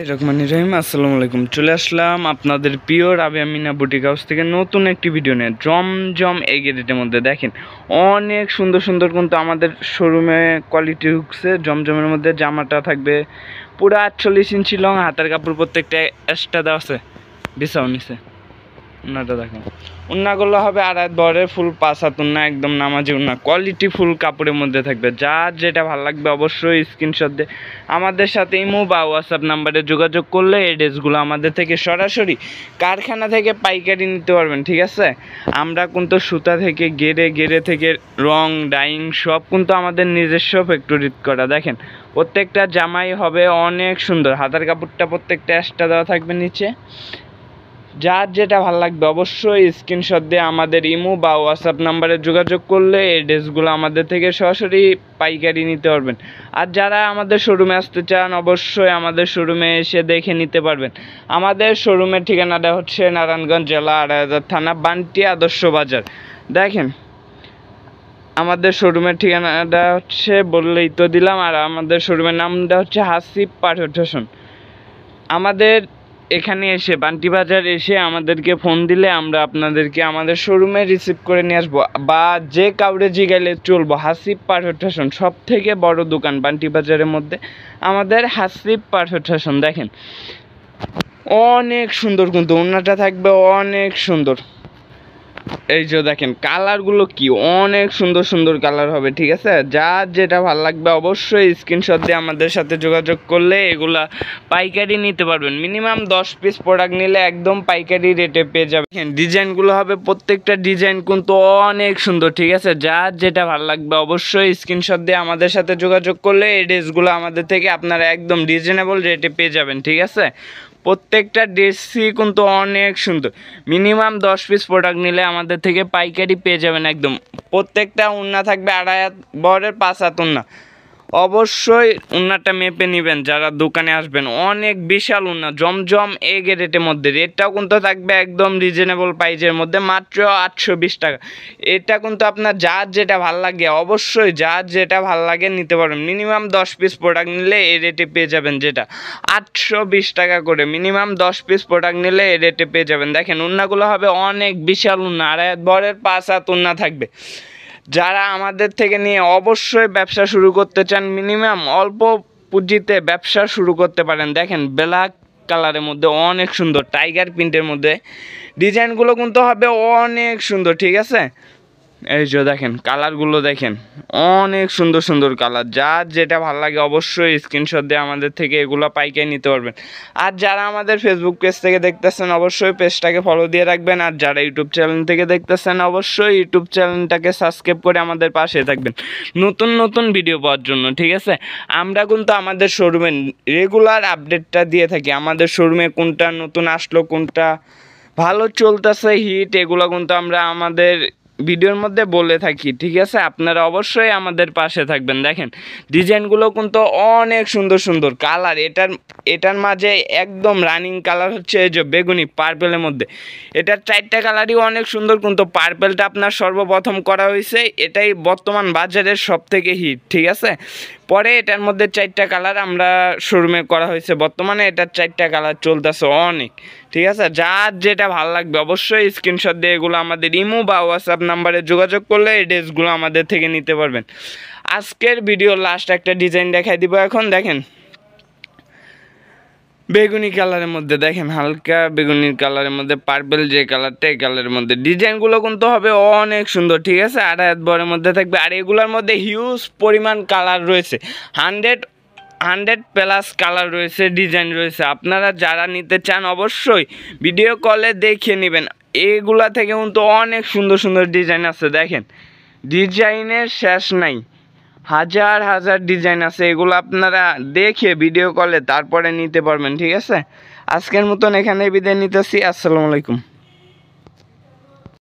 রহমানির রহিম, আসসালামু আলাইকুম। চলে আসলাম আপনাদের প্রিয় রাবিয়া মিনা বুটিক হাউস থেকে নতুন একটি ভিডিও নিয়ে। জমজম এই গেটের মধ্যে দেখেন অনেক সুন্দর সুন্দর কিন্তু আমাদের শোরুমে কোয়ালিটি ঢুকছে। জমজমের মধ্যে জামাটা থাকবে পুরো 48 ইঞ্চি লং, হাতের কাপড় প্রত্যেকটা এক্সট্রা দেওয়া আছে, বিছাও নিছে। উন্নাটা দেখেন, উন্নাগুলো হবে আড়াই বরের ফুল 5 হাত উন্না, একদম নামাজি উন্না, কোয়ালিটি ফুল কাপড়ের মধ্যে থাকবে। যার যেটা ভালো লাগবে অবশ্যই স্ক্রিনশট দিয়ে আমাদের সাথে ইমো বা হোয়াটসঅ্যাপ নাম্বারে যোগাযোগ করলে এই ড্রেসগুলো আমাদের থেকে সরাসরি কারখানা থেকে পাইকারি নিতে পারবেন। ঠিক আছে, আমরা কিন্তু সুতা থেকে গেরে থেকে রং ডাইং সব কিন্তু আমাদের নিজস্ব ফ্যাক্টরি করা। দেখেন প্রত্যেকটা জামাই হবে অনেক সুন্দর, হাতের কাপড়টা প্রত্যেকটা এক্সট্রা দেওয়া থাকবে নিচে। যার যেটা ভালো লাগবে অবশ্যই স্ক্রিনশট দিয়ে আমাদের ইমো বা হোয়াটসঅ্যাপ নাম্বারে যোগাযোগ করলে এই ড্রেসগুলো আমাদের থেকে সরাসরি পাইকারি নিতে পারবেন। আর যারা আমাদের শোরুমে আসতে চান অবশ্যই আমাদের শোরুমে এসে দেখে নিতে পারবেন। আমাদের শোরুমের ঠিকানাটা হচ্ছে নারায়ণগঞ্জ জেলা আড়াইহাজার থানা, বান্টি আদর্শ বাজার। দেখেন আমাদের শোরুমের ঠিকানাটা হচ্ছে বললেই তো দিলাম, আর আমাদের শোরুমের নামটা হচ্ছে হাসিব পাঠ্যশন। আমাদের এখানে এসে বান্টি বাজার এসে আমাদেরকে ফোন দিলে আমরা আপনাদেরকে আমাদের শোরুমে রিসিভ করে নিয়ে আসবো, বা যে কাউরে জিগাইলে চলবো। হাসিব পাঠ্যশন সব থেকে বড় দোকান বান্টি বাজারের মধ্যে আমাদের হাসিব পাঠ্যশন। দেখেন অনেক সুন্দর কিন্তু ওড়নাটা থাকবে অনেক সুন্দর। এই যে দেখেন কালারগুলো কি অনেক সুন্দর সুন্দর কালার হবে। ঠিক আছে, যার যেটা ভালো লাগবে অবশ্যই স্ক্রিনশট দিয়ে আমাদের সাথে যোগাযোগ করলে এগুলা পাইকারি নিতে পারবেন। মিনিমাম 10 পিস প্রোডাক্ট নিলে একদম পাইকারি রেটে পেয়ে যাবেন। ডিজাইনগুলো হবে প্রত্যেকটা ডিজাইন কিন্তু অনেক সুন্দর। ঠিক আছে, যার যেটা ভালো লাগবে অবশ্যই স্ক্রিনশট দিয়ে আমাদের সাথে যোগাযোগ করলে এই ড্রেসগুলো আমাদের থেকে আপনারা একদম রিজনেবল রেটে পেয়ে যাবেন। ঠিক আছে, প্রত্যেকটা ড্রেসই কিন্তু অনেক সুন্দর। মিনিমাম 10 পিস প্রোডাক্ট নিলে আমাদের থেকে পাইকারি পেয়ে যাবেন একদম। প্রত্যেকটা উন্না থাকবে আড়াই হাত বরের 5 হাত উন্না। অবশ্যই উন্নাটা মেপে নেবেন যারা দোকানে আসবেন। অনেক বিশাল উন্না, জমজম এই রেটের মধ্যে। রেটটাও কিন্তু থাকবে একদম রিজনেবল প্রাইজের মধ্যে, মাত্র 820 টাকা। এটা কিন্তু আপনার যার যেটা ভাল লাগে অবশ্যই যার যেটা ভাল লাগে নিতে পারবেন। মিনিমাম 10 পিস প্রোডাক্ট নিলে এই রেটে পেয়ে যাবেন, যেটা 820 টাকা করে। মিনিমাম 10 পিস প্রোডাক্ট নিলে এই রেটে পেয়ে যাবেন। দেখেন উন্নাগুলো হবে অনেক বিশাল উন্না, আড়াই হাত বরের 5 হাত উন্না থাকবে। যারা আমাদের থেকে নিয়ে অবশ্যই ব্যবসা শুরু করতে চান, মিনিমাম অল্প পুঁজিতে ব্যবসা শুরু করতে পারেন। দেখেন ব্ল্যাক কালারের মধ্যে অনেক সুন্দর, টাইগার প্রিন্টের মধ্যে ডিজাইনগুলো কিন্তু হবে অনেক সুন্দর। ঠিক আছে, এই যে দেখেন কালারগুলো দেখেন অনেক সুন্দর সুন্দর কালার। যার যেটা ভালো লাগে অবশ্যই স্ক্রিনশট দিয়ে আমাদের থেকে এগুলো পাইকারি নিতে পারবেন। আর যারা আমাদের ফেসবুক পেজ থেকে দেখতেছেন অবশ্যই পেজটাকে ফলো দিয়ে রাখবেন। আর যারা ইউটিউব চ্যানেল থেকে দেখতেছেন অবশ্যই ইউটিউব চ্যানেলটাকে সাবস্ক্রাইব করে আমাদের পাশে থাকবেন নতুন নতুন ভিডিও পাওয়ার জন্য। ঠিক আছে, আমরা কিন্তু আমাদের শোরুমে রেগুলার আপডেটটা দিয়ে থাকি। আমাদের শোরুমে কোনটা নতুন আসলো, কোনটা ভালো চলতেছে হিট, এগুলো কিন্তু আমরা আমাদের ভিডিওর মধ্যে বলে থাকি। ঠিক আছে, আপনারা অবশ্যই আমাদের পাশে থাকবেন। দেখেন ডিজাইনগুলো কিন্তু অনেক সুন্দর সুন্দর কালার। এটার মাঝে একদম রানিং কালার হচ্ছে এই যে বেগুনি পার্পেলের মধ্যে। এটার 4টা কালারই অনেক সুন্দর, কিন্তু পার্পেলটা আপনার সর্বপ্রথম করা হয়েছে, এটাই বর্তমান বাজারের সব থেকে হিট। ঠিক আছে, পরে এটার মধ্যে 4টা কালার আমরা শোরুমে করা হয়েছে বর্তমানে। এটার 4টা কালার চলতেছে অনেক। ঠিক আছে, যার যেটা ভালো লাগবে অবশ্যই স্ক্রিনশট দিয়ে এগুলো আমাদের ইমো বা হোয়াটসঅ্যাপ নাম্বারে যোগাযোগ করলে এই ড্রেসগুলো আমাদের থেকে নিতে পারবেন। আজকের ভিডিও লাস্ট একটা ডিজাইন দেখাই দিব। এখন দেখেন বেগুনি কালারের মধ্যে, দেখেন হালকা বেগুনি কালারের মধ্যে পার্পেল যে কালারটা, এই কালারের মধ্যে ডিজাইনগুলো কিন্তু হবে অনেক সুন্দর। ঠিক আছে, আড়াই হাত বরের মধ্যে থাকবে। আর এগুলোর মধ্যে হিউজ পরিমাণ কালার রয়েছে, 100 প্লাস কালার রয়েছে, ডিজাইন রয়েছে। আপনারা যারা নিতে চান অবশ্যই ভিডিও কলে দেখে নেবেন। এগুলা থেকে কিন্তু অনেক সুন্দর সুন্দর ডিজাইন আছে। দেখেন ডিজাইনের শেষ নাই, হাজার হাজার ডিজাইন আছে। এগুলো আপনারা দেখে ভিডিও কলে তারপরে নিতে পারবেন। ঠিক আছে, আজকের মতন এখানে বিদায় নিতেছি। আসসালামু আলাইকুম।